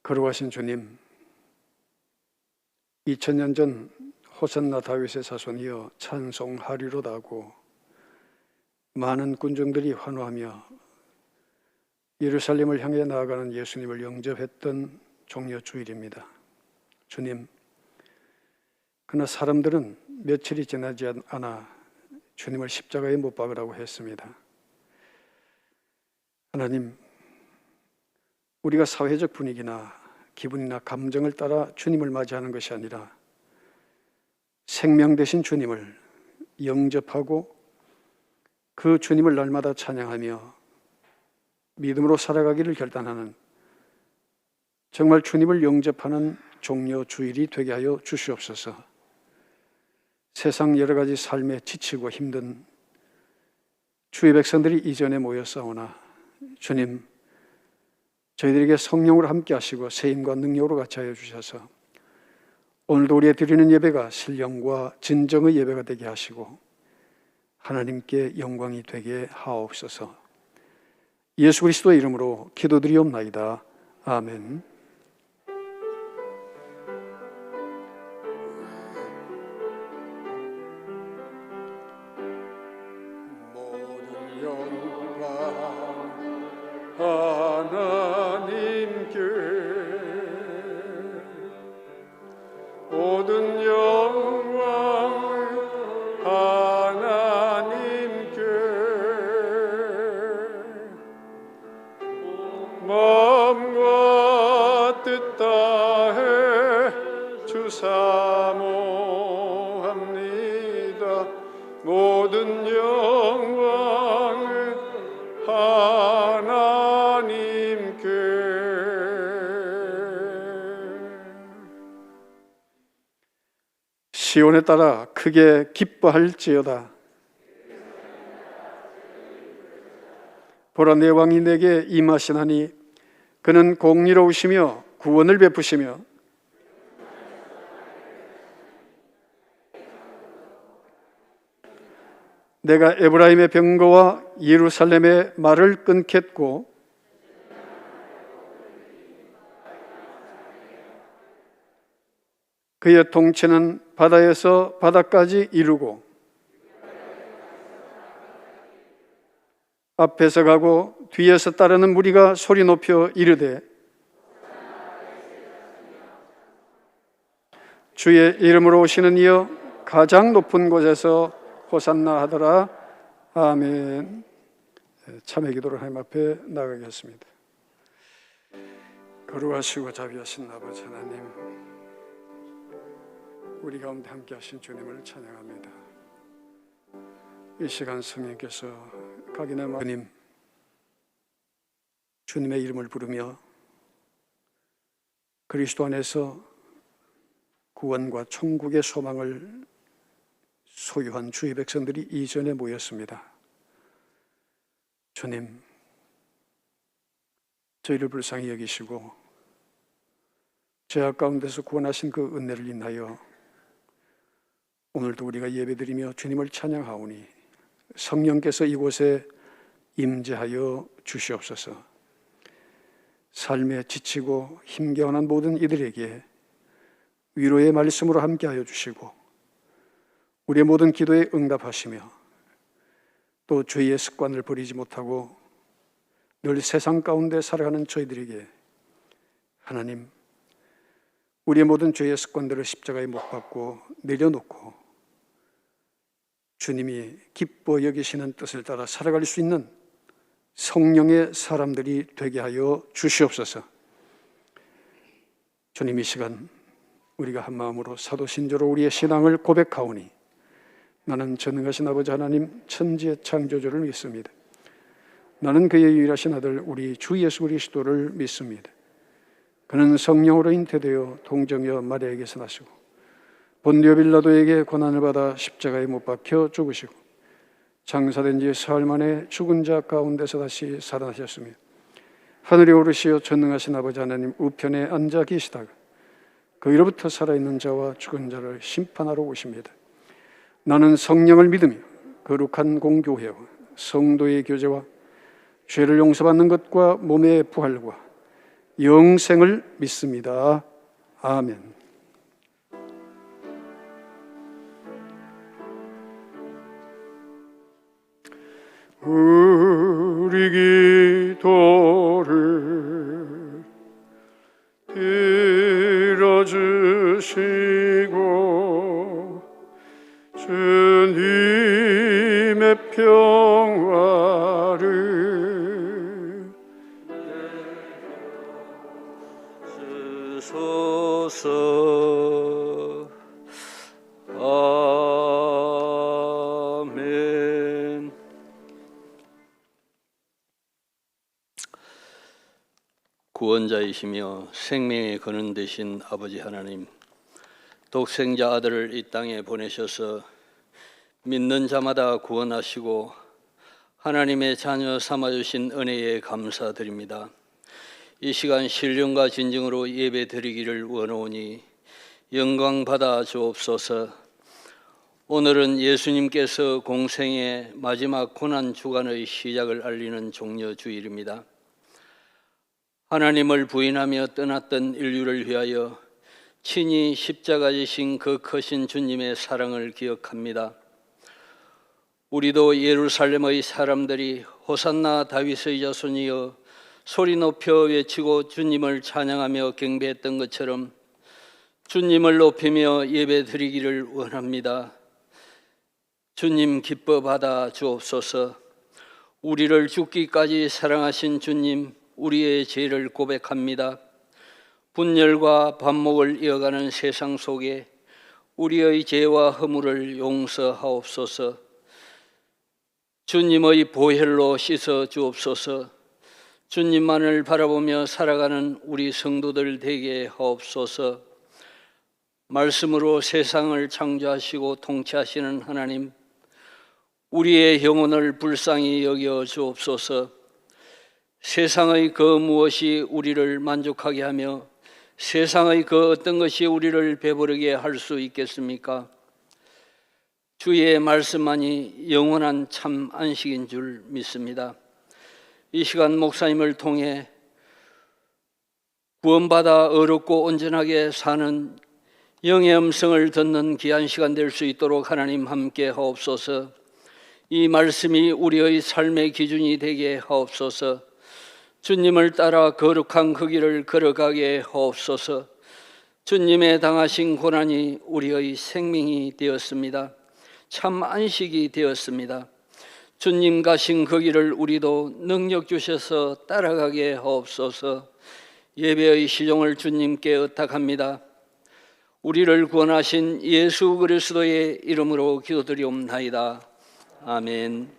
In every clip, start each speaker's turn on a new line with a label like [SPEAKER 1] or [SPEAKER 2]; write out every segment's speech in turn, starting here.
[SPEAKER 1] 거룩하신 주님, 2000년 전 호산나 다윗의 자손이여 찬송하리로다 하고 많은 군중들이 환호하며 예루살렘을 향해 나아가는 예수님을 영접했던 종려 주일입니다. 주님, 그러나 사람들은 며칠이 지나지 않아 주님을 십자가에 못 박으라고 했습니다. 하나님, 우리가 사회적 분위기나 기분이나 감정을 따라 주님을 맞이하는 것이 아니라 생명 되신 주님을 영접하고 그 주님을 날마다 찬양하며 믿음으로 살아가기를 결단하는 정말 주님을 영접하는 종려 주일이 되게 하여 주시옵소서. 세상 여러 가지 삶에 지치고 힘든 주의 백성들이 이전에 모였사오나 주님, 저희들에게 성령으로 함께 하시고 세임과 능력으로 같이 하여 주셔서 오늘도 우리의 드리는 예배가 신령과 진정의 예배가 되게 하시고 하나님께 영광이 되게 하옵소서. 예수 그리스도의 이름으로 기도드리옵나이다. 아멘. 모든 영광 하나님께, 모든 영광 하나님께, 마음과 뜻 다해 주사모합니다. 모든 영광 하나님께. 시온에 따라 크게 기뻐할지어다. 보라, 내 왕이 내게 임하시나니 그는 공의로우시며 구원을 베푸시며 내가 에브라임의 병거와 예루살렘의 말을 끊겠고 그의 통치는 바다에서 바다까지 이루고 앞에서 가고 뒤에서 따르는 무리가 소리 높여 이르되 주의 이름으로 오시는 이여 가장 높은 곳에서 호산나 하더라. 아멘. 참회 기도를 하나님 앞에 나가겠습니다. 거룩하시고 자비하신 아버지 하나님, 우리 가운데 함께 하신 주님을 찬양합니다. 이 시간 성령께서 각인의 주님, 주님의 이름을 부르며 그리스도 안에서 구원과 천국의 소망을 소유한 주의 백성들이 이전에 모였습니다. 주님, 저희를 불쌍히 여기시고 죄악 가운데서 구원하신 그 은혜를 인하여 오늘도 우리가 예배드리며 주님을 찬양하오니 성령께서 이곳에 임재하여 주시옵소서. 삶에 지치고 힘겨운 모든 이들에게 위로의 말씀으로 함께하여 주시고 우리의 모든 기도에 응답하시며 또 죄의 습관을 버리지 못하고 늘 세상 가운데 살아가는 저희들에게 하나님, 우리의 모든 죄의 습관들을 십자가에 못 박고 내려놓고 주님이 기뻐 여기시는 뜻을 따라 살아갈 수 있는 성령의 사람들이 되게 하여 주시옵소서. 주님, 이 시간 우리가 한 마음으로 사도신조로 우리의 신앙을 고백하오니 나는 전능하신 아버지 하나님 천지의 창조주를 믿습니다. 나는 그의 유일하신 아들 우리 주 예수 그리스도를 믿습니다. 그는 성령으로 잉태되어 동정여 마리아에게서 나시고 본디오 빌라도에게 고난을 받아 십자가에 못 박혀 죽으시고 장사된 지 사흘 만에 죽은 자 가운데서 다시 살아나셨으며 하늘에 오르시어 전능하신 아버지 하나님 우편에 앉아 계시다가 거기로부터 살아있는 자와 죽은 자를 심판하러 오십니다. 나는 성령을 믿으며 거룩한 공교회와 성도의 교제와 죄를 용서받는 것과 몸의 부활과 영생을 믿습니다. 아멘. 우리 기도를 들어주시고 주님의 평화를 주소서. 아멘. 구원자이시며 생명의 근원 되신 아버지 하나님, 독생자 아들을 이 땅에 보내셔서 믿는 자마다 구원하시고 하나님의 자녀 삼아주신 은혜에 감사드립니다. 이 시간 신령과 진정으로 예배 드리기를 원하오니 영광 받아 주옵소서. 오늘은 예수님께서 공생의 마지막 고난 주간의 시작을 알리는 종려주일입니다. 하나님을 부인하며 떠났던 인류를 위하여 친히 십자가 지신 그 크신 주님의 사랑을 기억합니다. 우리도 예루살렘의 사람들이 호산나 다윗의 자손이여 소리 높여 외치고 주님을 찬양하며 경배했던 것처럼 주님을 높이며 예배 드리기를 원합니다. 주님 기뻐 받아 주옵소서. 우리를 죽기까지 사랑하신 주님, 우리의 죄를 고백합니다. 분열과 반목을 이어가는 세상 속에 우리의 죄와 허물을 용서하옵소서. 주님의 보혈로 씻어 주옵소서. 주님만을 바라보며 살아가는 우리 성도들 되게 하옵소서. 말씀으로 세상을 창조하시고 통치하시는 하나님, 우리의 영혼을 불쌍히 여겨 주옵소서. 세상의 그 무엇이 우리를 만족하게 하며 세상의 그 어떤 것이 우리를 배부르게 할 수 있겠습니까? 주의 말씀만이 영원한 참 안식인 줄 믿습니다. 이 시간 목사님을 통해 구원받아 어렵고 온전하게 사는 영의 음성을 듣는 귀한 시간 될 수 있도록 하나님 함께 하옵소서. 이 말씀이 우리의 삶의 기준이 되게 하옵소서. 주님을 따라 거룩한 그 길을 걸어가게 하옵소서. 주님의 당하신 고난이 우리의 생명이 되었습니다. 참 안식이 되었습니다. 주님 가신 그 길을 우리도 능력 주셔서 따라가게 하옵소서. 예배의 시종을 주님께 의탁합니다. 우리를 구원하신 예수 그리스도의 이름으로 기도드리옵나이다. 아멘.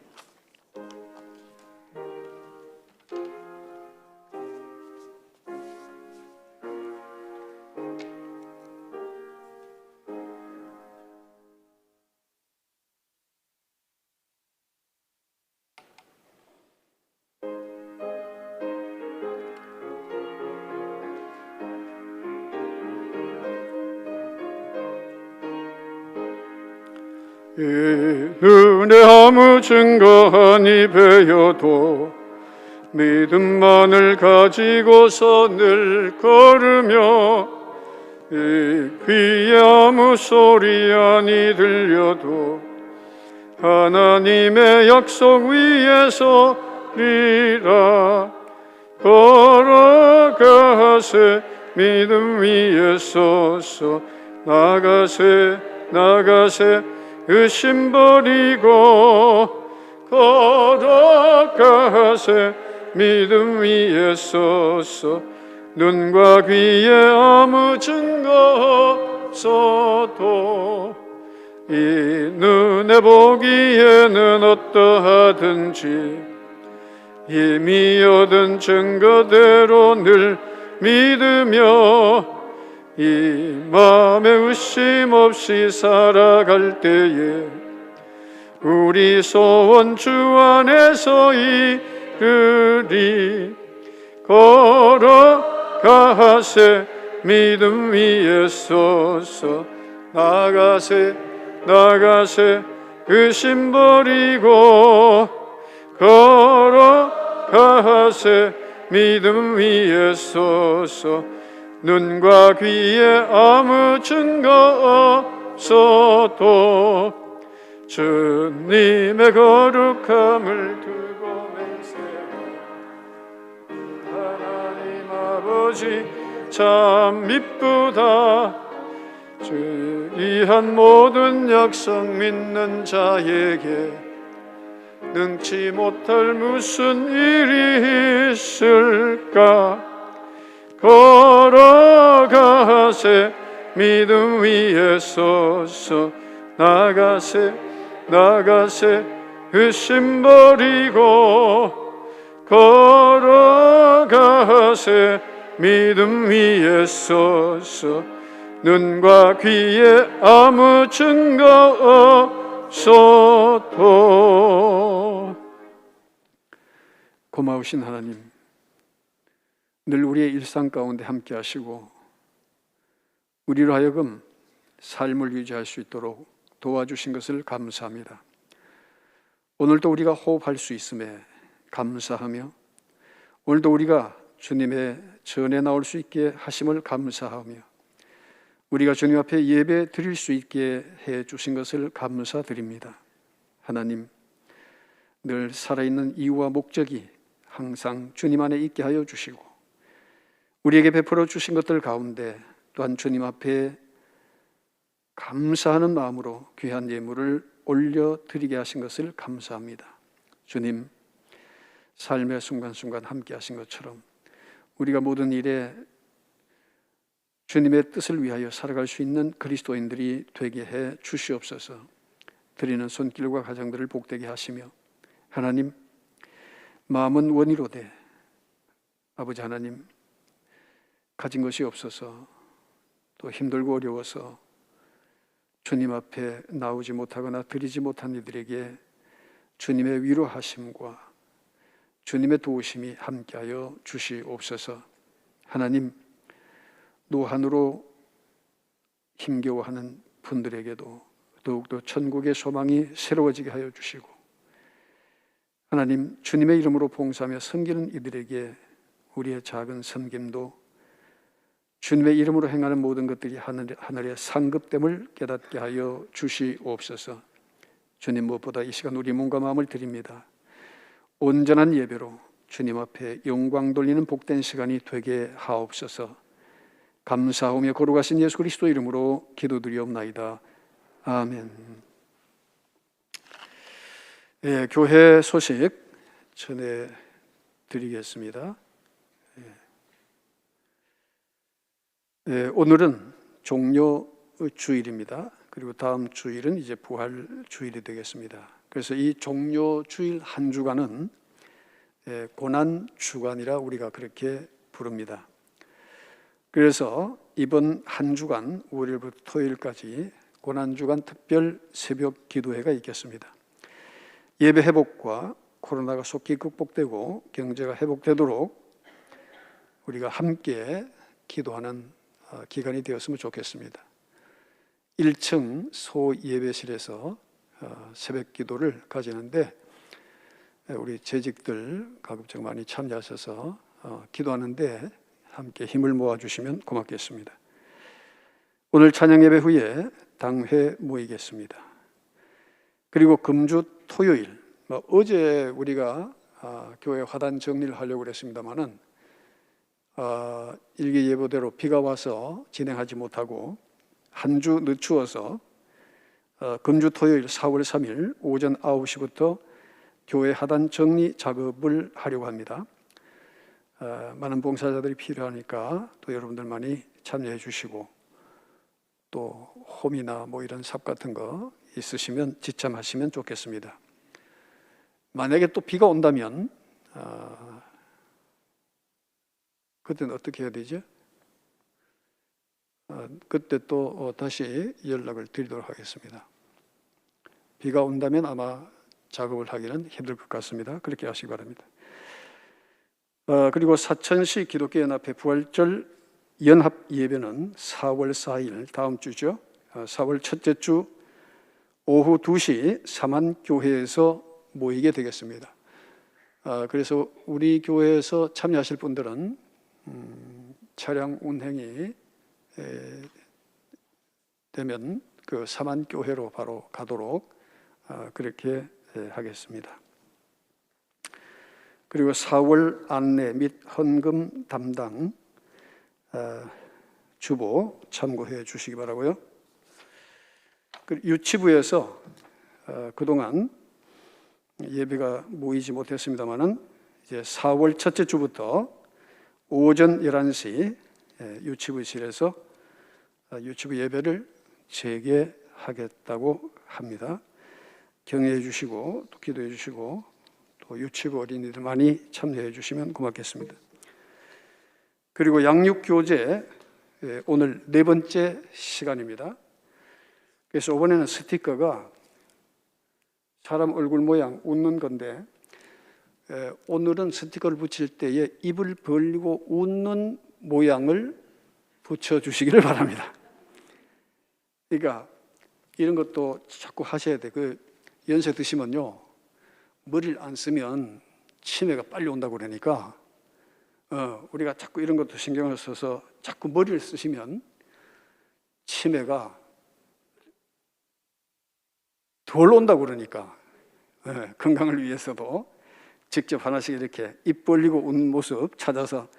[SPEAKER 2] 이 눈에 아무 증거 아니 배여도 믿음만을 가지고서 늘 걸으며 이 귀에 아무 소리 아니 들려도 하나님의 약속 위에 서리라. 걸어가세 믿음 위에 서서 나가세 의심 버리고 걸어가세 믿음 위에 서서 눈과 귀에 아무 증거 없어도 이 눈에 보기에는 어떠하든지 이미 얻은 증거대로 늘 믿으며 이 마음에 의심 없이 살아갈 때에 우리 소원 주 안에서 이르리. 걸어가세 믿음 위에 서서 나가세 의심 버리고 걸어가세 믿음 위에 서서 눈과 귀에 아무 증거 없어도 주님의 거룩함을 두고 맹세하고 하나님 아버지 참 미쁘다. 주의한 모든 약속 믿는 자에게 능치 못할 무슨 일이 있을까. 걸어가세 믿음 위에 서서 나가세 의심 버리고 걸어가세 믿음 위에 서서 눈과 귀에 아무 증거 없어도.
[SPEAKER 1] 고마우신 하나님, 늘 우리의 일상 가운데 함께 하시고 우리로 하여금 삶을 유지할 수 있도록 도와주신 것을 감사합니다. 오늘도 우리가 호흡할 수 있음에 감사하며 오늘도 우리가 주님의 전에 나올 수 있게 하심을 감사하며 우리가 주님 앞에 예배 드릴 수 있게 해 주신 것을 감사드립니다. 하나님, 늘 살아있는 이유와 목적이 항상 주님 안에 있게 하여 주시고 우리에게 베풀어 주신 것들 가운데 또한 주님 앞에 감사하는 마음으로 귀한 예물을 올려드리게 하신 것을 감사합니다. 주님, 삶의 순간순간 함께 하신 것처럼 우리가 모든 일에 주님의 뜻을 위하여 살아갈 수 있는 그리스도인들이 되게 해 주시옵소서. 드리는 손길과 가정들을 복되게 하시며 하나님, 마음은 원이로되 아버지 하나님, 가진 것이 없어서 또 힘들고 어려워서 주님 앞에 나오지 못하거나 드리지 못한 이들에게 주님의 위로하심과 주님의 도우심이 함께하여 주시옵소서. 하나님, 노한으로 힘겨워하는 분들에게도 더욱더 천국의 소망이 새로워지게 하여 주시고 하나님, 주님의 이름으로 봉사하며 섬기는 이들에게 우리의 작은 섬김도 주님의 이름으로 행하는 모든 것들이 하늘의 상급됨을 깨닫게 하여 주시옵소서. 주님, 무엇보다 이 시간 우리 몸과 마음을 드립니다. 온전한 예배로 주님 앞에 영광 돌리는 복된 시간이 되게 하옵소서. 감사하며 거룩하신 예수 그리스도 이름으로 기도드리옵나이다. 아멘. 예, 교회 소식 전해드리겠습니다. 오늘은 종료주일입니다. 그리고 다음 주일은 이제 부활주일이 되겠습니다. 그래서 이 종료주일 한 주간은 고난주간이라 우리가 그렇게 부릅니다. 그래서 이번 한 주간 월요일부터 토요일까지 고난주간 특별 새벽 기도회가 있겠습니다. 예배 회복과 코로나가 속히 극복되고 경제가 회복되도록 우리가 함께 기도하는 기간이 되었으면 좋겠습니다. 1층 소예배실에서 새벽 기도를 가지는데 우리 재직들 가급적 많이 참여하셔서 기도하는데 함께 힘을 모아주시면 고맙겠습니다. 오늘 찬양 예배 후에 당회 모이겠습니다. 그리고 금주 토요일, 어제 우리가 교회 화단 정리를 하려고 그랬습니다마는 일기 예보대로 비가 와서 진행하지 못하고 한 주 늦추어서 금주 토요일 4월 3일 오전 9시부터 교회 하단 정리 작업을 하려고 합니다. 많은 봉사자들이 필요하니까 또 여러분들 많이 참여해 주시고 또 홈이나 뭐 이런 삽 같은 거 있으시면 지참하시면 좋겠습니다. 만약에 또 비가 온다면 그때는 어떻게 해야 되죠? 그때 또 다시 연락을 드리도록 하겠습니다. 비가 온다면 아마 작업을 하기는 힘들 것 같습니다. 그렇게 하시기 바랍니다. 그리고 사천시 기독교연합회 부활절 연합 예배는 4월 4일 다음 주죠. 4월 첫째 주 오후 2시 삼안교회에서 모이게 되겠습니다. 그래서 우리 교회에서 참여하실 분들은 차량 운행이 되면 그 사만교회로 바로 가도록 그렇게 하겠습니다. 그리고 4월 안내 및 헌금 담당 주보 참고해 주시기 바라고요. 유치부에서 그동안 예배가 모이지 못했습니다만은 이제 4월 첫째 주부터 오전 11시 유치부실에서 유치부 예배를 재개하겠다고 합니다. 경외해 주시고 또 기도해 주시고 또 유치부 어린이들 많이 참여해 주시면 고맙겠습니다. 그리고 양육교재 오늘 네 번째 시간입니다. 그래서 이번에는 스티커가 사람 얼굴 모양 웃는 건데 오늘은 스티커를 붙일 때에 입을 벌리고 웃는 모양을 붙여주시기를 바랍니다. 그러니까 이런 것도 자꾸 하셔야 돼. 그 연세 드시면요 머리를 안 쓰면 치매가 빨리 온다고 그러니까 우리가 자꾸 이런 것도 신경을 써서 자꾸 머리를 쓰시면 치매가 덜 온다고 그러니까 건강을 위해서도 직접 하나씩 이렇게 입 벌리고 웃는 모습 찾아서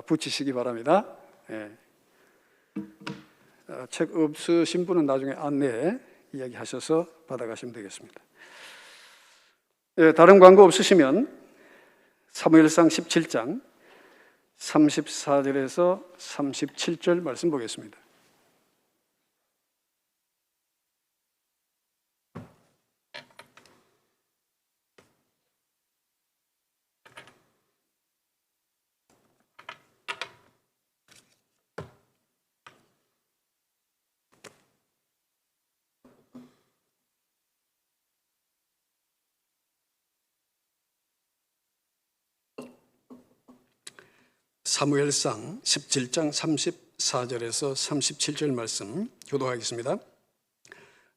[SPEAKER 1] 붙이시기 바랍니다. 책 없으신 분은 나중에 안내에 이야기하셔서 받아가시면 되겠습니다. 다른 광고 없으시면 사무엘상 17장 34절에서 37절 말씀 보겠습니다. 사무엘상 17장 34절에서 37절 말씀 교독하겠습니다.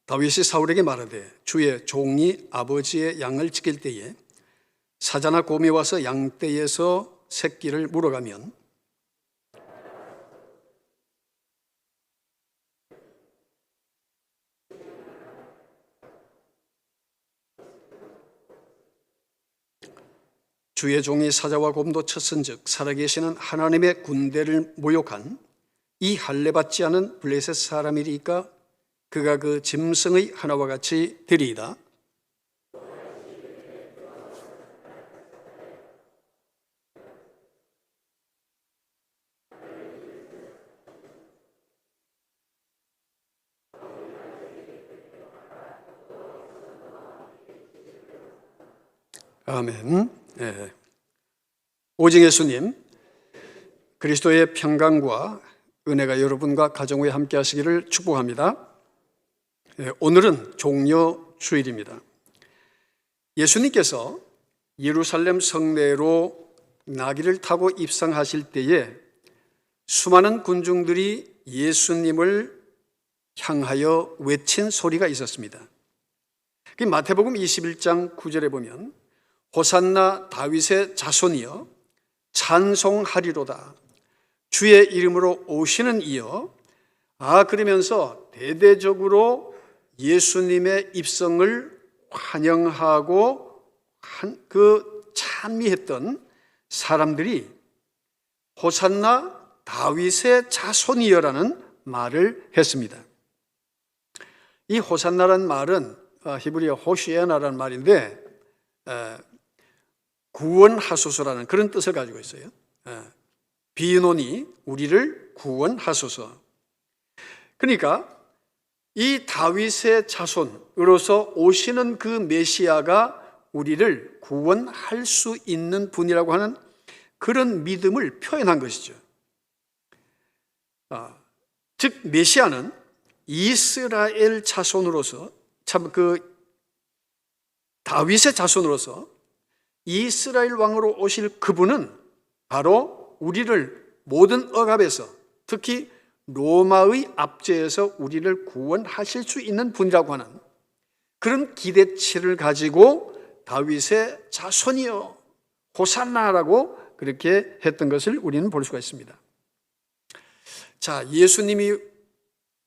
[SPEAKER 1] 다윗이 사울에게 말하되 주의 종이 아버지의 양을 지킬 때에 사자나 곰이 와서 양떼에서 새끼를 물어가면 주의 종이 사자와 곰도 쳤은즉 살아계시는 하나님의 군대를 모욕한 이 할례받지 않은 블레셋 사람이리까 그가 그 짐승의 하나와 같이 되리이다. 아멘. 오직 예수님 그리스도의 평강과 은혜가 여러분과 가정 위에 함께 하시기를 축복합니다. 오늘은 종려 주일입니다. 예수님께서 예루살렘 성내로 나귀를 타고 입성하실 때에 수많은 군중들이 예수님을 향하여 외친 소리가 있었습니다. 마태복음 21장 9절에 보면 호산나 다윗의 자손이여 찬송하리로다. 주의 이름으로 오시는 이여. 그러면서 대대적으로 예수님의 입성을 환영하고 찬미했던 사람들이 호산나 다윗의 자손이여라는 말을 했습니다. 이 호산나라는 말은 히브리어 호시에나라는 말인데 구원하소서라는 그런 뜻을 가지고 있어요. 비논이 우리를 구원하소서. 그러니까 이 다윗의 자손으로서 오시는 그 메시아가 우리를 구원할 수 있는 분이라고 하는 그런 믿음을 표현한 것이죠. 즉 메시아는 이스라엘 자손으로서 참 다윗의 자손으로서 이스라엘 왕으로 오실 그분은 바로 우리를 모든 억압에서 특히 로마의 압제에서 우리를 구원하실 수 있는 분이라고 하는 그런 기대치를 가지고 다윗의 자손이여 호산나라고 그렇게 했던 것을 우리는 볼 수가 있습니다. 자, 예수님이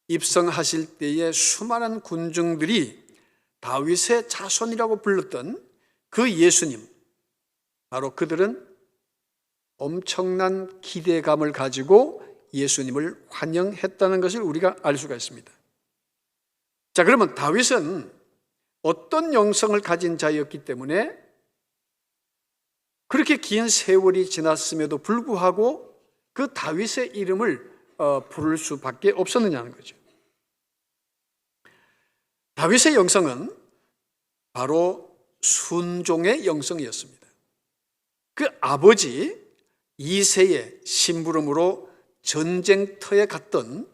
[SPEAKER 1] 입성하실 때에 수많은 군중들이 다윗의 자손이라고 불렀던 그 예수님, 바로 그들은 엄청난 기대감을 가지고 예수님을 환영했다는 것을 우리가 알 수가 있습니다. 자, 그러면 다윗은 어떤 영성을 가진 자였기 때문에 그렇게 긴 세월이 지났음에도 불구하고 그 다윗의 이름을 부를 수밖에 없었느냐는 거죠. 다윗의 영성은 바로 순종의 영성이었습니다. 그 아버지 이새의 심부름으로 전쟁터에 갔던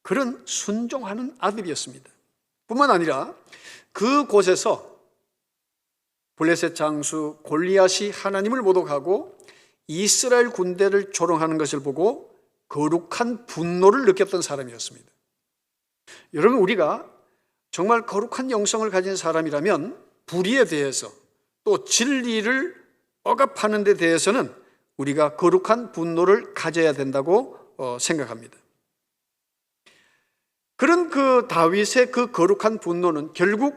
[SPEAKER 1] 그런 순종하는 아들이었습니다. 뿐만 아니라 그곳에서 블레셋 장수 골리앗이 하나님을 모독하고 이스라엘 군대를 조롱하는 것을 보고 거룩한 분노를 느꼈던 사람이었습니다. 여러분, 우리가 정말 거룩한 영성을 가진 사람이라면 불의에 대해서 또 진리를 억압하는 데 대해서는 우리가 거룩한 분노를 가져야 된다고 생각합니다. 그런 그 다윗의 그 거룩한 분노는 결국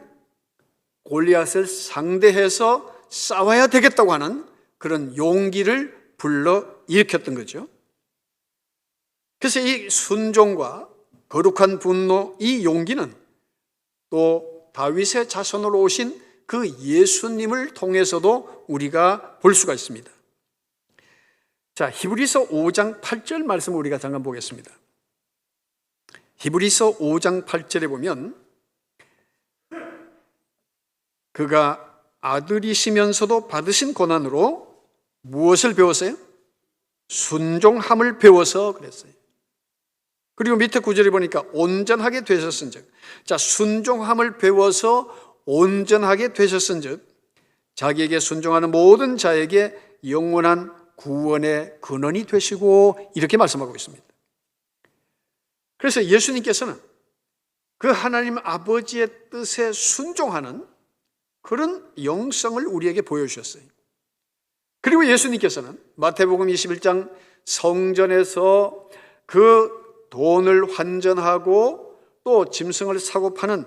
[SPEAKER 1] 골리앗을 상대해서 싸워야 되겠다고 하는 그런 용기를 불러 일으켰던 거죠. 그래서 이 순종과 거룩한 분노, 이 용기는 또 다윗의 자손으로 오신 그 예수님을 통해서도 우리가 볼 수가 있습니다. 자, 히브리서 5장 8절 말씀을 우리가 잠깐 보겠습니다. 히브리서 5장 8절에 보면 그가 아들이시면서도 받으신 고난으로 무엇을 배웠어요? 순종함을 배워서 그랬어요. 그리고 밑에 구절에 보니까 온전하게 되셨은즉, 자, 순종함을 배워서 온전하게 되셨은즉 자기에게 순종하는 모든 자에게 영원한 구원의 근원이 되시고, 이렇게 말씀하고 있습니다. 그래서 예수님께서는 그 하나님 아버지의 뜻에 순종하는 그런 영성을 우리에게 보여주셨어요. 그리고 예수님께서는 마태복음 21장 성전에서 그 돈을 환전하고 또 짐승을 사고 파는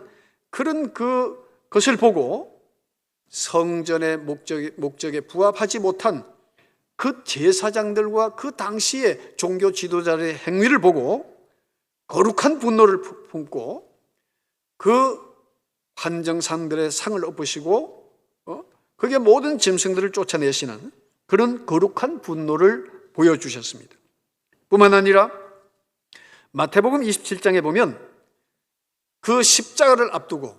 [SPEAKER 1] 그런 그것을 보고 성전의 목적에 부합하지 못한 그 제사장들과 그 당시의 종교 지도자의 행위를 보고 거룩한 분노를 품고 그 환정상들의 상을 엎으시고 그게 모든 짐승들을 쫓아내시는 그런 거룩한 분노를 보여주셨습니다. 뿐만 아니라 마태복음 27장에 보면 그 십자가를 앞두고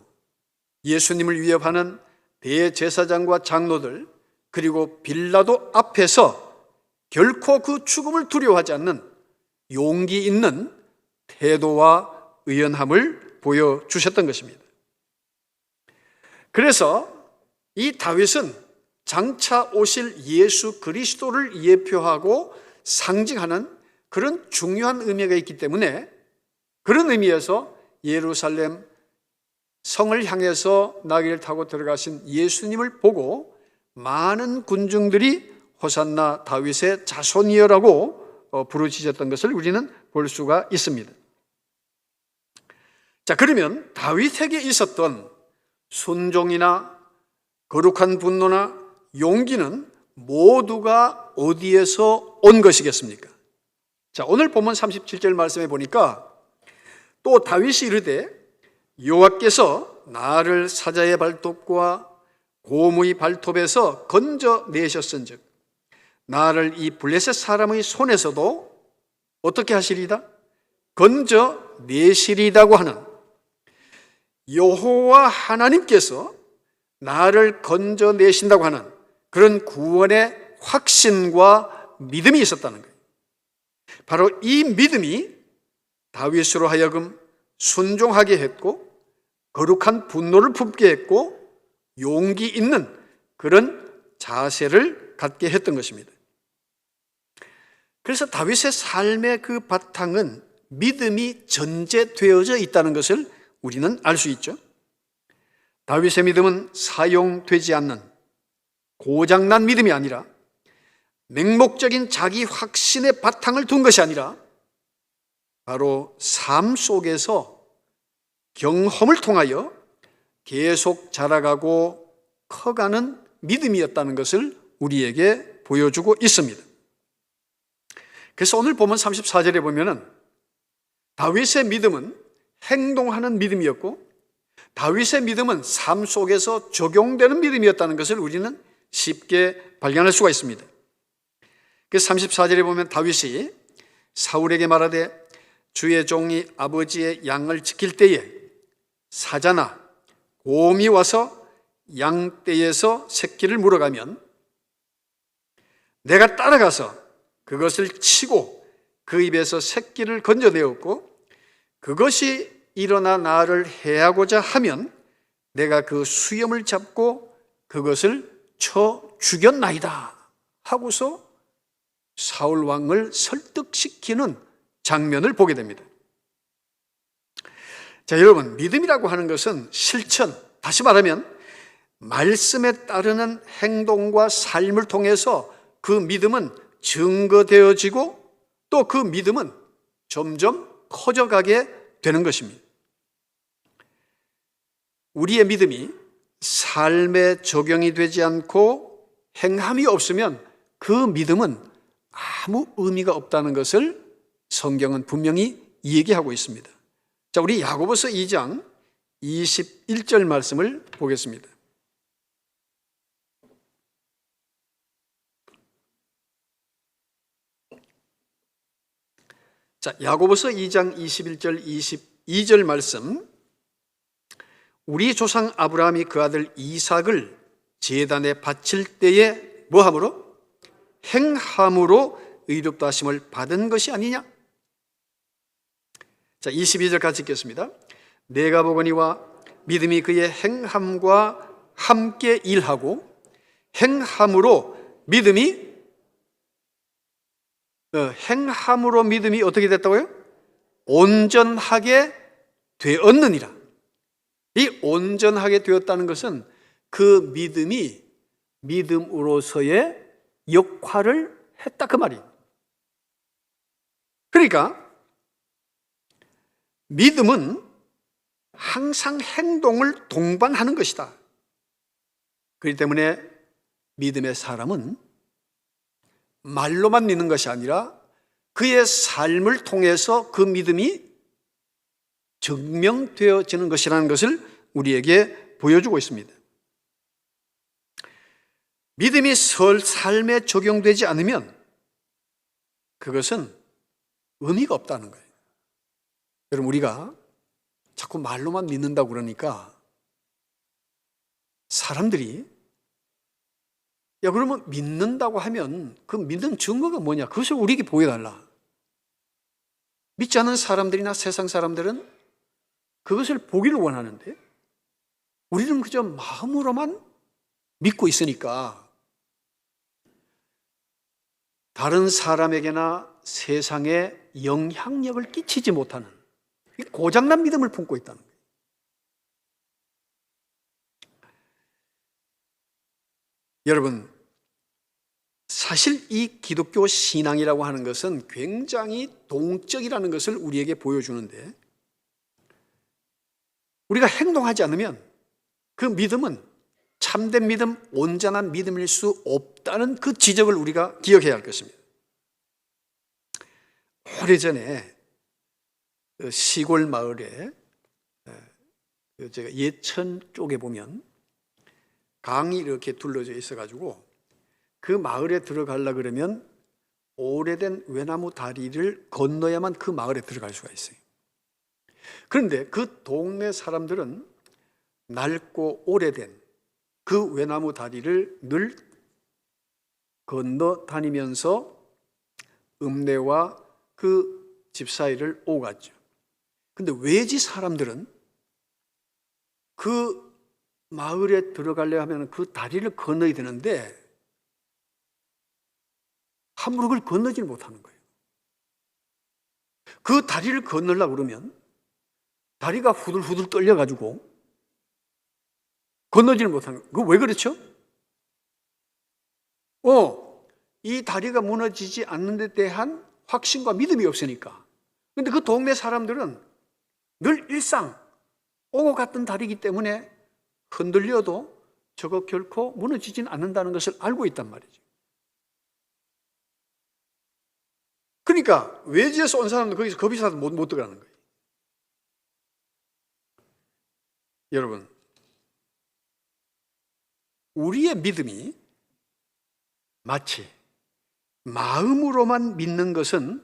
[SPEAKER 1] 예수님을 위협하는 대제사장과 장로들 그리고 빌라도 앞에서 결코 그 죽음을 두려워하지 않는 용기 있는 태도와 의연함을 보여주셨던 것입니다. 그래서 이 다윗은 장차 오실 예수 그리스도를 예표하고 상징하는 그런 중요한 의미가 있기 때문에 그런 의미에서 예루살렘 성을 향해서 나귀를 타고 들어가신 예수님을 보고 많은 군중들이 호산나 다윗의 자손이여라고 부르짖었던 것을 우리는 볼 수가 있습니다. 자, 그러면 다윗에게 있었던 순종이나 거룩한 분노나 용기는 모두가 어디에서 온 것이겠습니까? 자, 오늘 본문 37절 말씀에 보니까 또 다윗이 이르되 여호와께서 나를 사자의 발톱과 곰의 발톱에서 건져내셨은즉 나를 이 블레셋 사람의 손에서도 어떻게 하시리다? 건져내시리다고 하는 여호와 하나님께서 나를 건져내신다고 하는 그런 구원의 확신과 믿음이 있었다는 거예요. 바로 이 믿음이 다윗으로 하여금 순종하게 했고 거룩한 분노를 품게 했고 용기 있는 그런 자세를 갖게 했던 것입니다. 그래서 다윗의 삶의 그 바탕은 믿음이 전제되어져 있다는 것을 우리는 알 수 있죠. 다윗의 믿음은 사용되지 않는 고장난 믿음이 아니라
[SPEAKER 3] 맹목적인 자기 확신의 바탕을 둔 것이 아니라 바로 삶 속에서 경험을 통하여 계속 자라가고 커가는 믿음이었다는 것을 우리에게 보여주고 있습니다. 그래서 오늘 보면 34절에 보면은 다윗의 믿음은 행동하는 믿음이었고 다윗의 믿음은 삶 속에서 적용되는 믿음이었다는 것을 우리는 쉽게 발견할 수가 있습니다. 그래서 34절에 보면 다윗이 사울에게 말하되 주의 종이 아버지의 양을 지킬 때에 사자나 곰이 와서 양떼에서 새끼를 물어가면 내가 따라가서 그것을 치고 그 입에서 새끼를 건져내었고 그것이 일어나 나를 해하고자 하면 내가 그 수염을 잡고 그것을 쳐 죽였나이다 하고서 사울 왕을 설득시키는 장면을 보게 됩니다. 자, 여러분, 믿음이라고 하는 것은 실천, 다시 말하면 말씀에 따르는 행동과 삶을 통해서 그 믿음은 증거되어지고 또 그 믿음은 점점 커져가게 되는 것입니다. 우리의 믿음이 삶에 적용이 되지 않고 행함이 없으면 그 믿음은 아무 의미가 없다는 것을 성경은 분명히 얘기하고 있습니다. 자, 우리 야고보서 2장 21절 말씀을 보겠습니다. 자, 야고보서 2장 21절 22절 말씀. 우리 조상 아브라함이 그 아들 이삭을 제단에 바칠 때에 뭐함으로? 행함으로 의롭다 하심을 받은 것이 아니냐? 자, 22절 같이 읽겠습니다. 내가 보거니와 믿음이 그의 행함과 함께 일하고 행함으로 믿음이 어떻게 됐다고요? 온전하게 되었느니라. 이 온전하게 되었다는 것은 그 믿음이 믿음으로서의 역할을 했다 그 말이에요. 그러니까 믿음은 항상 행동을 동반하는 것이다. 그렇기 때문에 믿음의 사람은 말로만 믿는 것이 아니라 그의 삶을 통해서 그 믿음이 증명되어지는 것이라는 것을 우리에게 보여주고 있습니다. 믿음이 삶에 적용되지 않으면 그것은 의미가 없다는 거예요. 여러분, 우리가 자꾸 말로만 믿는다고 그러니까 사람들이 야, 그러면 믿는다고 하면 그 믿는 증거가 뭐냐? 그것을 우리에게 보여달라. 믿지 않는 사람들이나 세상 사람들은 그것을 보기를 원하는데 우리는 그저 마음으로만 믿고 있으니까 다른 사람에게나 세상에 영향력을 끼치지 못하는 고장난 믿음을 품고 있다는 거예요. 여러분, 사실 이 기독교 신앙이라고 하는 것은 굉장히 동적이라는 것을 우리에게 보여주는데 우리가 행동하지 않으면 그 믿음은 참된 믿음, 온전한 믿음일 수 없다는 그 지적을 우리가 기억해야 할 것입니다. 오래전에 시골 마을에 제가 예천 쪽에 보면 강이 이렇게 둘러져 있어가지고 그 마을에 들어가려고 그러면 오래된 외나무 다리를 건너야만 그 마을에 들어갈 수가 있어요. 그런데 그 동네 사람들은 낡고 오래된 그 외나무 다리를 늘 건너 다니면서 읍내와 그 집 사이를 오갔죠. 근데 외지 사람들은 그 마을에 들어가려 하면 그 다리를 건너야 되는데 함부로 그걸 건너지 못하는 거예요. 그 다리를 건너려고 그러면 다리가 후들후들 떨려가지고 건너지를 못하는 거예요. 그거 왜 그렇죠? 이 다리가 무너지지 않는 데 대한 확신과 믿음이 없으니까. 근데 그 동네 사람들은 늘 일상 오고 갔던 다리이기 때문에 흔들려도 저거 결코 무너지진 않는다는 것을 알고 있단 말이죠. 그러니까 외지에서 온 사람들 거기서 겁이 나서 못 들어가는 거예요. 여러분, 우리의 믿음이 마치 마음으로만 믿는 것은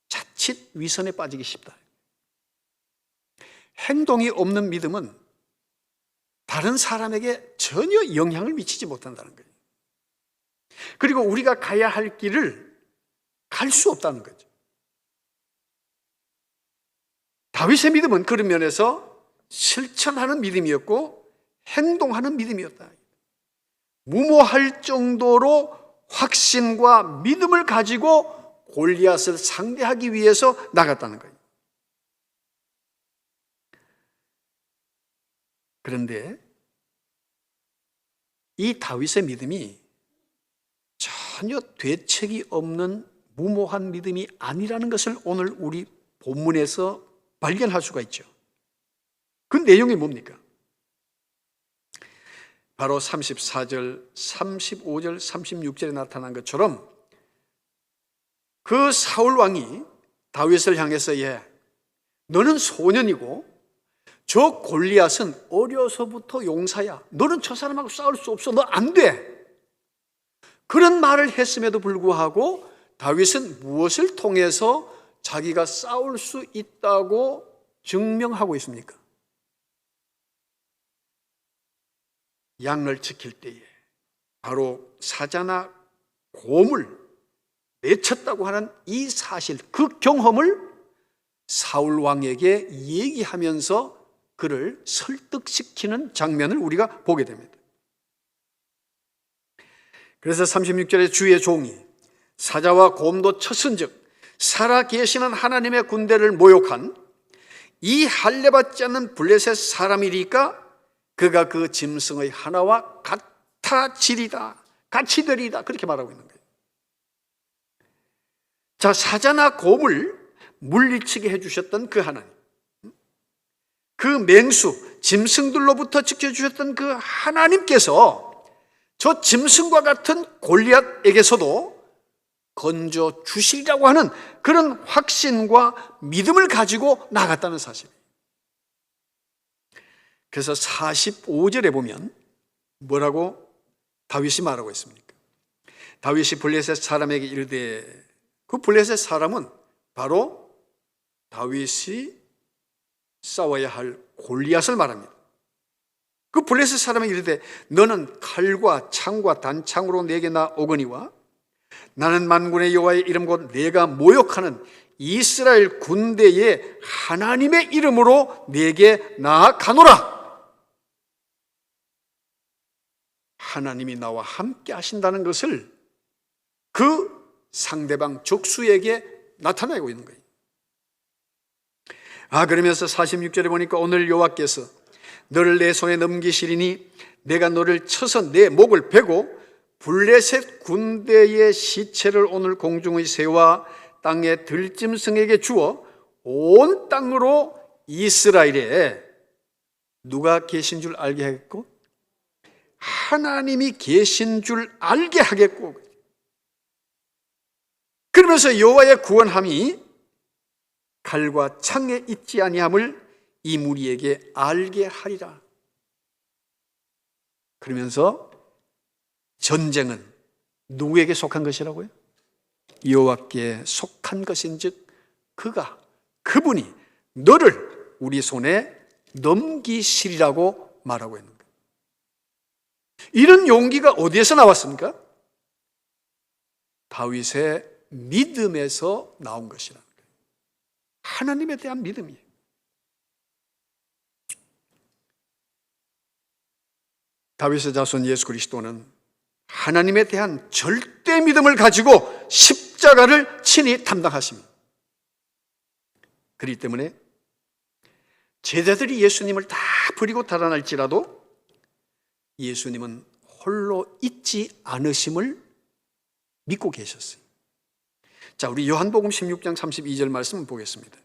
[SPEAKER 3] 자칫 위선에 빠지기 쉽다. 행동이 없는 믿음은 다른 사람에게 전혀 영향을 미치지 못한다는 거예요. 그리고 우리가 가야 할 길을 갈 수 없다는 거죠. 다윗의 믿음은 그런 면에서 실천하는 믿음이었고 행동하는 믿음이었다. 무모할 정도로 확신과 믿음을 가지고 골리앗을 상대하기 위해서 나갔다는 거예요. 그런데 이 다윗의 믿음이 전혀 되책이 없는 무모한 믿음이 아니라는 것을 오늘 우리 본문에서 발견할 수가 있죠. 그 내용이 뭡니까? 바로 34절, 35절, 36절에 나타난 것처럼 그 사울 왕이 다윗을 향해서 너는 소년이고 저 골리앗은 어려서부터 용사야. 너는 저 사람하고 싸울 수 없어. 너 안 돼. 그런 말을 했음에도 불구하고 다윗은 무엇을 통해서 자기가 싸울 수 있다고 증명하고 있습니까? 양을 지킬 때에 바로 사자나 곰을 내쳤다고 하는 이 사실, 그 경험을 사울 왕에게 얘기하면서 그를 설득시키는 장면을 우리가 보게 됩니다. 그래서 36절에 주의 종이 사자와 곰도 쳤은즉 살아 계시는 하나님의 군대를 모욕한 이 할례받지 않는 블레셋 사람이리까 그가 그 짐승의 하나와 같아지리다, 같이 되리다, 그렇게 말하고 있는 거예요. 자, 사자나 곰을 물리치게 해주셨던 그 하나님, 그 맹수, 짐승들로부터 지켜주셨던 그 하나님께서 저 짐승과 같은 골리앗에게서도 건져 주시리라고 하는 그런 확신과 믿음을 가지고 나갔다는 사실이에요. 그래서 45절에 보면 뭐라고 다윗이 말하고 있습니까? 다윗이 블레셋 사람에게 이르되, 그 블레셋 사람은 바로 다윗이 싸워야 할 골리앗을 말합니다. 그 블레셋 사람에게 이르되 너는 칼과 창과 단창으로 내게 나오거니와 나는 만군의 여호와의 이름 곧 내가 모욕하는 이스라엘 군대의 하나님의 이름으로 내게 나아가노라. 하나님이 나와 함께 하신다는 것을 그 상대방 적수에게 나타내고 있는 거예요. 그러면서 46절에 보니까 오늘 여호와께서 너를 내 손에 넘기시리니 내가 너를 쳐서 내 목을 베고 블레셋 군대의 시체를 오늘 공중의 새와 땅의 들짐승에게 주어 온 땅으로 이스라엘에 누가 계신 줄 알게 하겠고 하나님이 계신 줄 알게 하겠고, 그러면서 여호와의 구원함이 칼과 창에 있지 아니함을 이 무리에게 알게 하리라. 그러면서 전쟁은 누구에게 속한 것이라고요? 여호와께 속한 것인즉 그분이 너를 우리 손에 넘기시리라고 말하고 있는 거예요. 이런 용기가 어디에서 나왔습니까? 다윗의 믿음에서 나온 것이라는 거예요. 하나님에 대한 믿음이에요. 다윗의 자손 예수 그리스도는 하나님에 대한 절대 믿음을 가지고 십자가를 친히 담당하십니다. 그렇기 때문에 제자들이 예수님을 다 버리고 달아날지라도 예수님은 홀로 있지 않으심을 믿고 계셨어요. 자, 우리 요한복음 16장 32절 말씀 보겠습니다.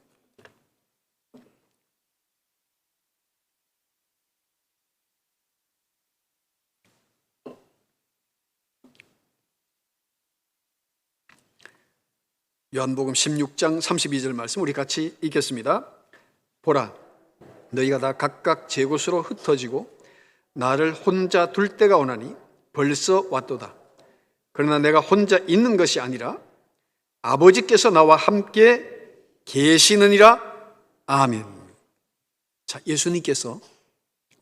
[SPEAKER 3] 요한복음 16장 32절 말씀 우리 같이 읽겠습니다. 보라, 너희가 다 각각 제 곳으로 흩어지고 나를 혼자 둘 때가 오나니 벌써 왔도다. 그러나 내가 혼자 있는 것이 아니라 아버지께서 나와 함께 계시느니라. 아멘. 자, 예수님께서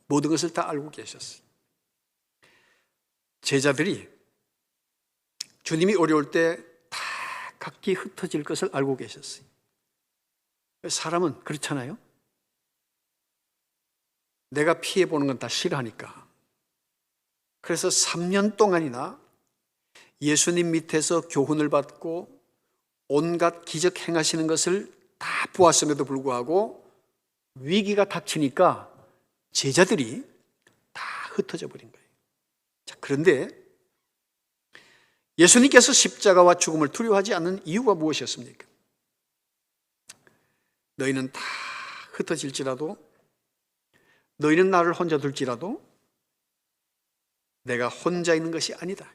[SPEAKER 3] 모든 것을 다 알고 계셨어요. 제자들이 주님이 어려울 때 다 각기 흩어질 것을 알고 계셨어요. 사람은 그렇잖아요. 내가 피해보는 건 다 싫어하니까. 그래서 3년 동안이나 예수님 밑에서 교훈을 받고 온갖 기적 행하시는 것을 다 보았음에도 불구하고 위기가 닥치니까 제자들이 다 흩어져 버린 거예요. 자, 그런데 예수님께서 십자가와 죽음을 두려워하지 않는 이유가 무엇이었습니까? 너희는 다 흩어질지라도, 너희는 나를 혼자 둘지라도 내가 혼자 있는 것이 아니다.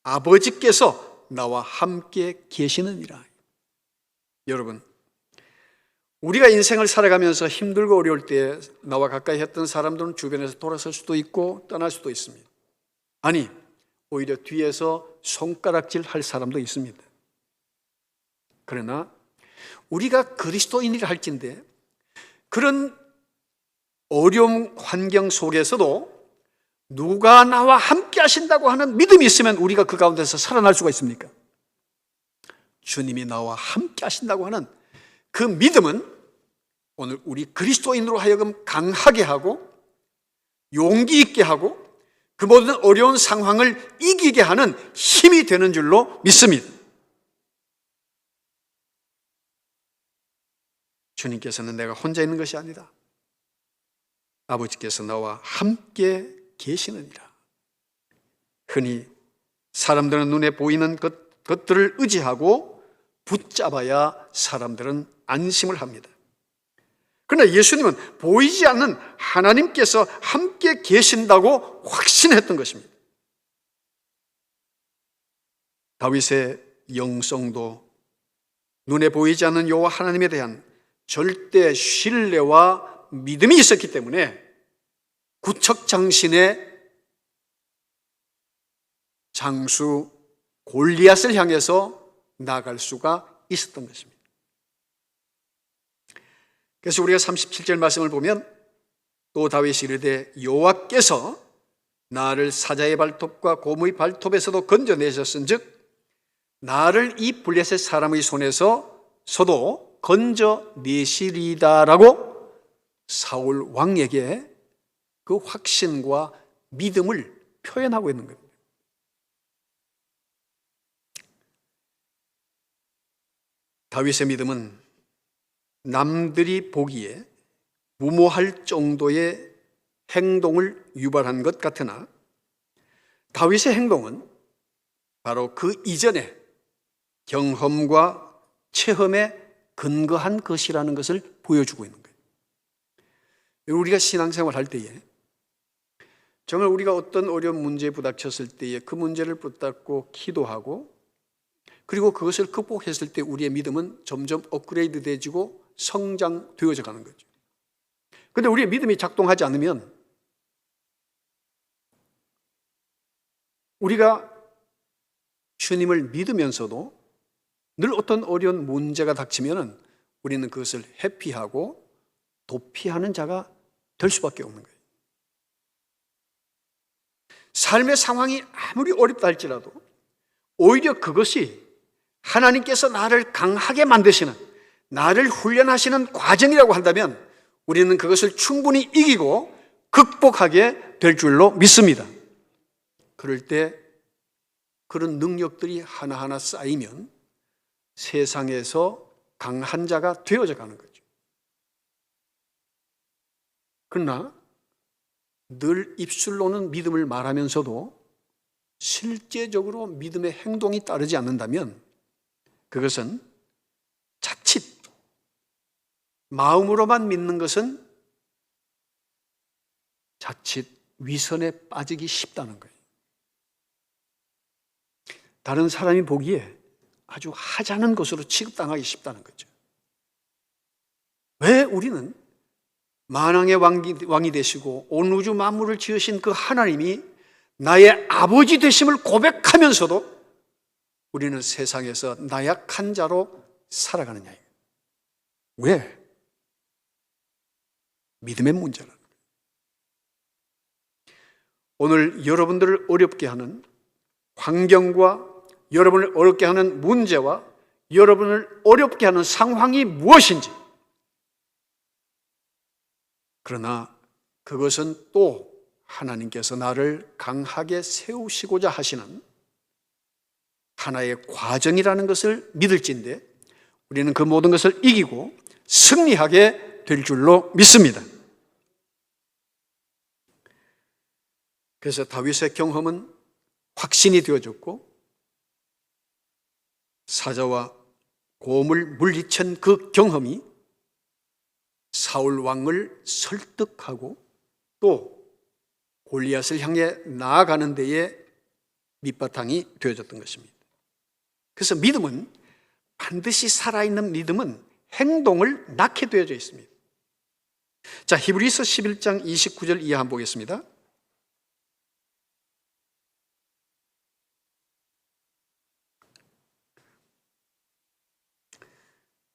[SPEAKER 3] 아버지께서 나와 함께 계시느니라. 여러분, 우리가 인생을 살아가면서 힘들고 어려울 때 나와 가까이 했던 사람들은 주변에서 돌아설 수도 있고 떠날 수도 있습니다. 아니, 오히려 뒤에서 손가락질 할 사람도 있습니다. 그러나 우리가 그리스도인이라 할진데 그런 어려운 환경 속에서도 누가 나와 함께 하신다고 하는 믿음이 있으면 우리가 그 가운데서 살아날 수가 있습니까? 주님이 나와 함께 하신다고 하는 그 믿음은 오늘 우리 그리스도인으로 하여금 강하게 하고 용기 있게 하고 그 모든 어려운 상황을 이기게 하는 힘이 되는 줄로 믿습니다. 주님께서는 내가 혼자 있는 것이 아니다. 아버지께서 나와 함께 계시느니라. 흔히 사람들은 눈에 보이는 것들을 의지하고 붙잡아야 사람들은 안심을 합니다. 그러나 예수님은 보이지 않는 하나님께서 함께 계신다고 확신했던 것입니다. 다윗의 영성도 눈에 보이지 않는 여호와 하나님에 대한 절대 신뢰와 믿음이 있었기 때문에 구척장신의 장수 골리앗을 향해서 나아갈 수가 있었던 것입니다. 그래서 우리가 37절 말씀을 보면 또 다윗이 이르되 여호와께서 나를 사자의 발톱과 곰의 발톱에서도 건져내셨은즉 나를 이 블레셋 사람의 손에서도 건져내시리다라고 사울 왕에게 그 확신과 믿음을 표현하고 있는 겁니다. 다윗의 믿음은 남들이 보기에 무모할 정도의 행동을 유발한 것 같으나 다윗의 행동은 바로 그 이전의 경험과 체험에 근거한 것이라는 것을 보여주고 있는 거예요. 우리가 신앙생활 할 때에 정말 우리가 어떤 어려운 문제에 부닥쳤을 때에 그 문제를 붙잡고 기도하고 그리고 그것을 극복했을 때 우리의 믿음은 점점 업그레이드 되어지고 성장되어져 가는 거죠. 그런데 우리의 믿음이 작동하지 않으면 우리가 주님을 믿으면서도 늘 어떤 어려운 문제가 닥치면 우리는 그것을 회피하고 도피하는 자가 될 수밖에 없는 거예요. 삶의 상황이 아무리 어렵다 할지라도 오히려 그것이 하나님께서 나를 강하게 만드시는, 나를 훈련하시는 과정이라고 한다면 우리는 그것을 충분히 이기고 극복하게 될 줄로 믿습니다. 그럴 때 그런 능력들이 하나하나 쌓이면 세상에서 강한 자가 되어져 가는 거죠. 그러나 늘 입술로는 믿음을 말하면서도 실제적으로 믿음의 행동이 따르지 않는다면 그것은 자칫 마음으로만 믿는 것은 자칫 위선에 빠지기 쉽다는 거예요. 다른 사람이 보기에 아주 하찮은 것으로 취급당하기 쉽다는 거죠. 왜 우리는 만왕의 왕이 되시고 온 우주 만물을 지으신 그 하나님이 나의 아버지 되심을 고백하면서도 우리는 세상에서 나약한 자로 살아가느냐? 왜? 믿음의 문제라는 거예요. 오늘 여러분들을 어렵게 하는 환경과 여러분을 어렵게 하는 문제와 여러분을 어렵게 하는 상황이 무엇인지, 그러나 그것은 또 하나님께서 나를 강하게 세우시고자 하시는 하나의 과정이라는 것을 믿을진데 우리는 그 모든 것을 이기고 승리하게 될 줄로 믿습니다. 그래서 다윗의 경험은 확신이 되어졌고 사자와 곰을 물리친 그 경험이 사울 왕을 설득하고 또 골리앗을 향해 나아가는 데에 밑바탕이 되어졌던 것입니다. 그래서 믿음은, 반드시 살아있는 믿음은 행동을 낳게 되어져 있습니다. 자, 히브리서 11장 29절 이하 한번 보겠습니다.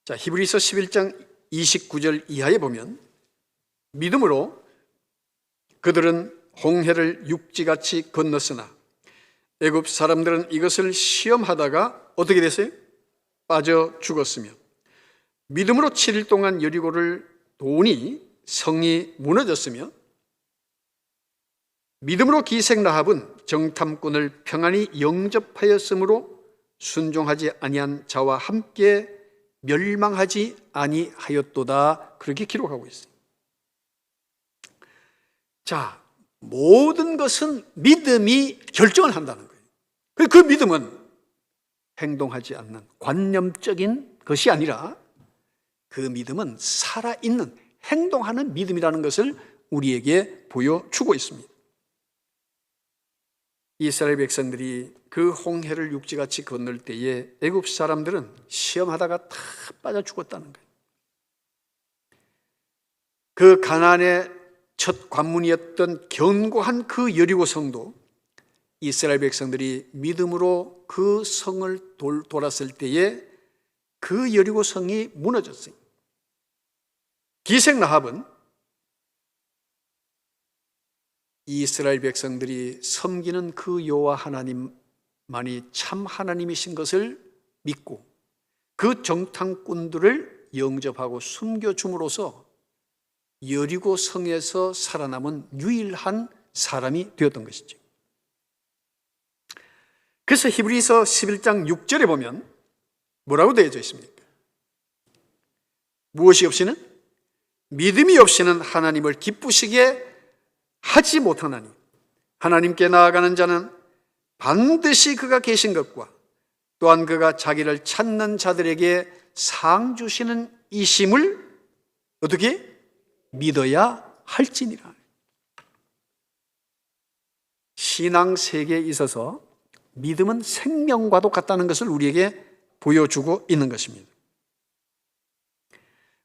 [SPEAKER 3] 자, 히브리서 11장 29절 이하에 보면 믿음으로 그들은 홍해를 육지같이 건넜으나 애굽 사람들은 이것을 시험하다가 어떻게 됐어요? 빠져 죽었으며 믿음으로 7일 동안 여리고를 도니 성이 무너졌으며 믿음으로 기생 라합은 정탐꾼을 평안히 영접하였으므로 순종하지 아니한 자와 함께 멸망하지 아니하였도다. 그렇게 기록하고 있어요. 자, 모든 것은 믿음이 결정을 한다는 거예요. 그 믿음은 행동하지 않는 관념적인 것이 아니라 그 믿음은 살아있는 행동하는 믿음이라는 것을 우리에게 보여주고 있습니다. 이스라엘 백성들이 그 홍해를 육지같이 건널 때에 애굽 사람들은 시험하다가 다 빠져 죽었다는 거예요. 그 가나안의 첫 관문이었던 견고한 그 여리고 성도 이스라엘 백성들이 믿음으로 그 성을 돌았을 때에 그 여리고 성이 무너졌어요. 기생 라합은 이스라엘 백성들이 섬기는 그 여호와 하나님만이 참 하나님이신 것을 믿고 그 정탐꾼들을 영접하고 숨겨줌으로써 여리고 성에서 살아남은 유일한 사람이 되었던 것이죠. 그래서 히브리서 11장 6절에 보면 뭐라고 되어져 있습니까? 무엇이 없이는? 믿음이 없이는 하나님을 기쁘시게 하지 못하나니 하나님께 나아가는 자는 반드시 그가 계신 것과 또한 그가 자기를 찾는 자들에게 상 주시는 이심을 어떻게? 믿어야 할지니라. 신앙 세계에 있어서 믿음은 생명과도 같다는 것을 우리에게 보여주고 있는 것입니다.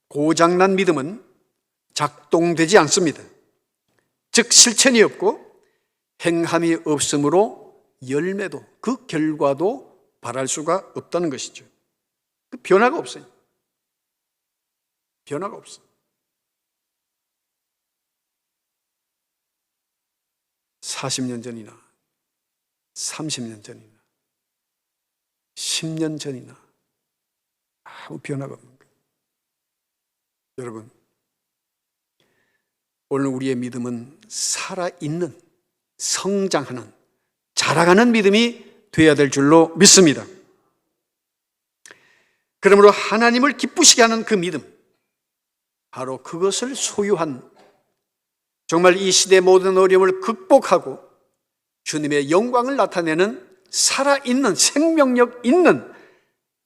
[SPEAKER 3] 고장난 믿음은 작동되지 않습니다. 즉 실천이 없고 행함이 없으므로 열매도 그 결과도 바랄 수가 없다는 것이죠. 그 변화가 없어요. 변화가 없어. 40년 전이나 30년 전이나 10년 전이나 아무 변화가 없는 거예요. 여러분, 오늘 우리의 믿음은 살아있는, 성장하는, 자라가는 믿음이 되어야 될 줄로 믿습니다. 그러므로 하나님을 기쁘시게 하는 그 믿음, 바로 그것을 소유한, 정말 이 시대의 모든 어려움을 극복하고 주님의 영광을 나타내는 살아있는 생명력 있는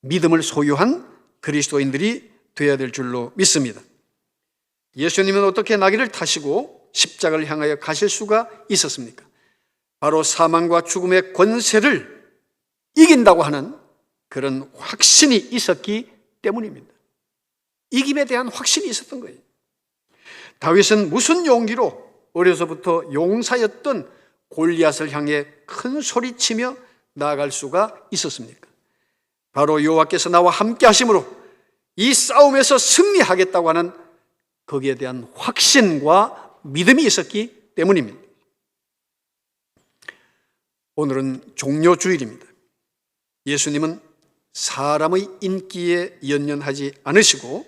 [SPEAKER 3] 믿음을 소유한 그리스도인들이 되어야 될 줄로 믿습니다. 예수님은 어떻게 나귀를 타시고 십자가를 향하여 가실 수가 있었습니까? 바로 사망과 죽음의 권세를 이긴다고 하는 그런 확신이 있었기 때문입니다. 이김에 대한 확신이 있었던 거예요. 다윗은 무슨 용기로 어려서부터 용사였던 골리앗을 향해 큰 소리치며 나아갈 수가 있었습니까? 바로 여호와께서 나와 함께 하심으로 이 싸움에서 승리하겠다고 하는 거기에 대한 확신과 믿음이 있었기 때문입니다. 오늘은 종료주일입니다. 예수님은 사람의 인기에 연연하지 않으시고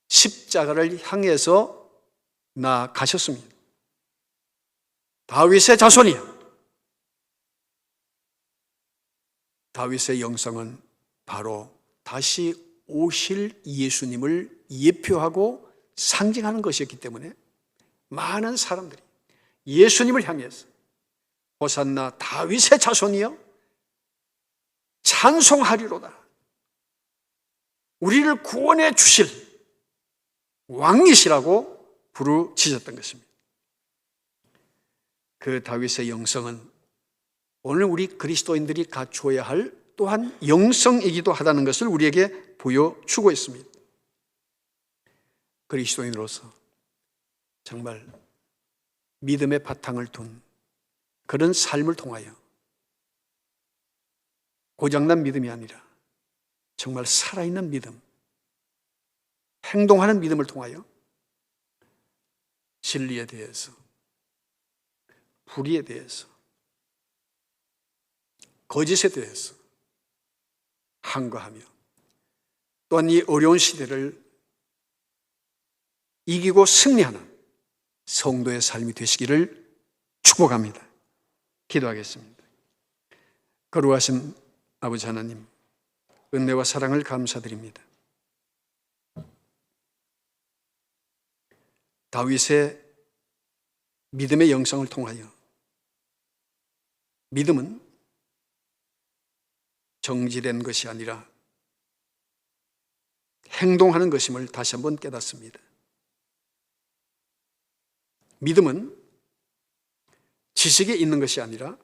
[SPEAKER 3] 십자가를 향해서 나아가셨습니다. 다윗의 자손이요. 다윗의 영성은 바로 다시 오실 예수님을 예표하고 상징하는 것이었기 때문에 많은 사람들이 예수님을 향해서 호산나 다윗의 자손이여 찬송하리로다. 우리를 구원해 주실 왕이시라고 부르짖었던 것입니다. 그 다윗의 영성은 오늘 우리 그리스도인들이 갖추어야 할 또한 영성이기도 하다는 것을 우리에게 보여주고 있습니다. 그리스도인으로서 정말 믿음의 바탕을 둔 그런 삶을 통하여 고장난 믿음이 아니라 정말 살아있는 믿음, 행동하는 믿음을 통하여 진리에 대해서, 불의에 대해서, 거짓에 대해서 항거하며 또한 이 어려운 시대를 이기고 승리하는 성도의 삶이 되시기를 축복합니다. 기도하겠습니다. 거룩하신 아버지 하나님, 은혜와 사랑을 감사드립니다. 다윗의 믿음의 영성을 통하여 믿음은 정지된 것이 아니라 행동하는 것임을 다시 한번 깨닫습니다. 믿음은 지식에 있는 것이 아니라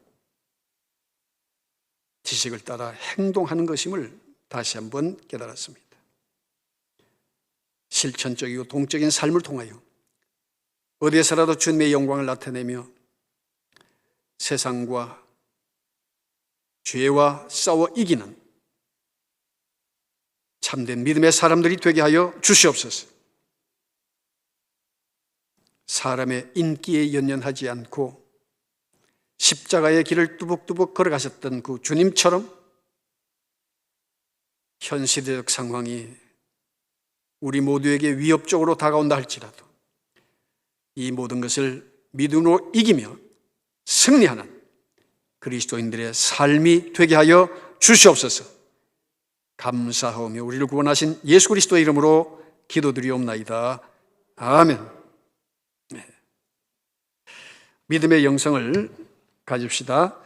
[SPEAKER 3] 지식을 따라 행동하는 것임을 다시 한번 깨달았습니다. 실천적이고 동적인 삶을 통하여 어디에서라도 주님의 영광을 나타내며 세상과 죄와 싸워 이기는 참된 믿음의 사람들이 되게 하여 주시옵소서. 사람의 인기에 연연하지 않고 십자가의 길을 뚜벅뚜벅 걸어가셨던 그 주님처럼 현 시대적 상황이 우리 모두에게 위협적으로 다가온다 할지라도 이 모든 것을 믿음으로 이기며 승리하는 그리스도인들의 삶이 되게 하여 주시옵소서. 감사하며 우리를 구원하신 예수 그리스도의 이름으로 기도드리옵나이다. 아멘. 네. 믿음의 영성을 가집시다.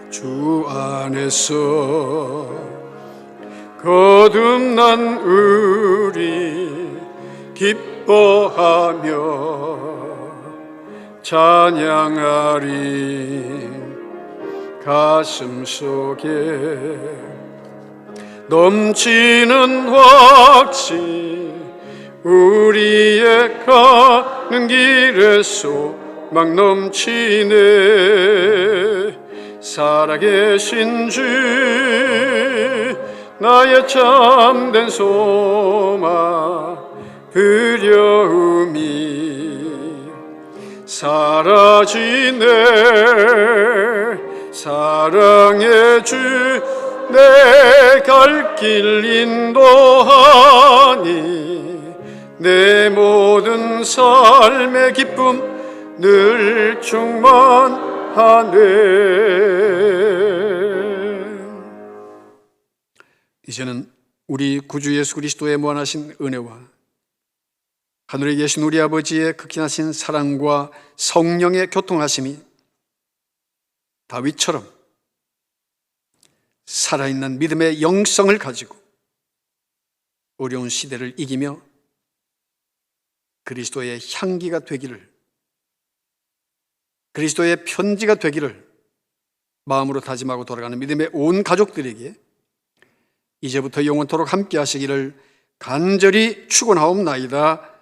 [SPEAKER 2] 주 안에서 거듭난 우리 기뻐하며 찬양하리. 가슴 속에 넘치는 확신, 우리의 가는 길에 소망 넘치네. 살아계신 주 나의 참된 소망, 두려움이 사라지네. 사랑의 주 내 갈 길 인도하니 내 모든 삶의 기쁨 늘 충만하네. 이제는 우리 구주 예수 그리스도의 무한하신 은혜와 하늘에 계신 우리 아버지의 극진하신 사랑과 성령의 교통하심이 다윗처럼 살아있는 믿음의 영성을 가지고 어려운 시대를 이기며 그리스도의 향기가 되기를, 그리스도의 편지가 되기를 마음으로 다짐하고 돌아가는 믿음의 온 가족들에게 이제부터 영원토록 함께 하시기를 간절히 축원하옵나이다.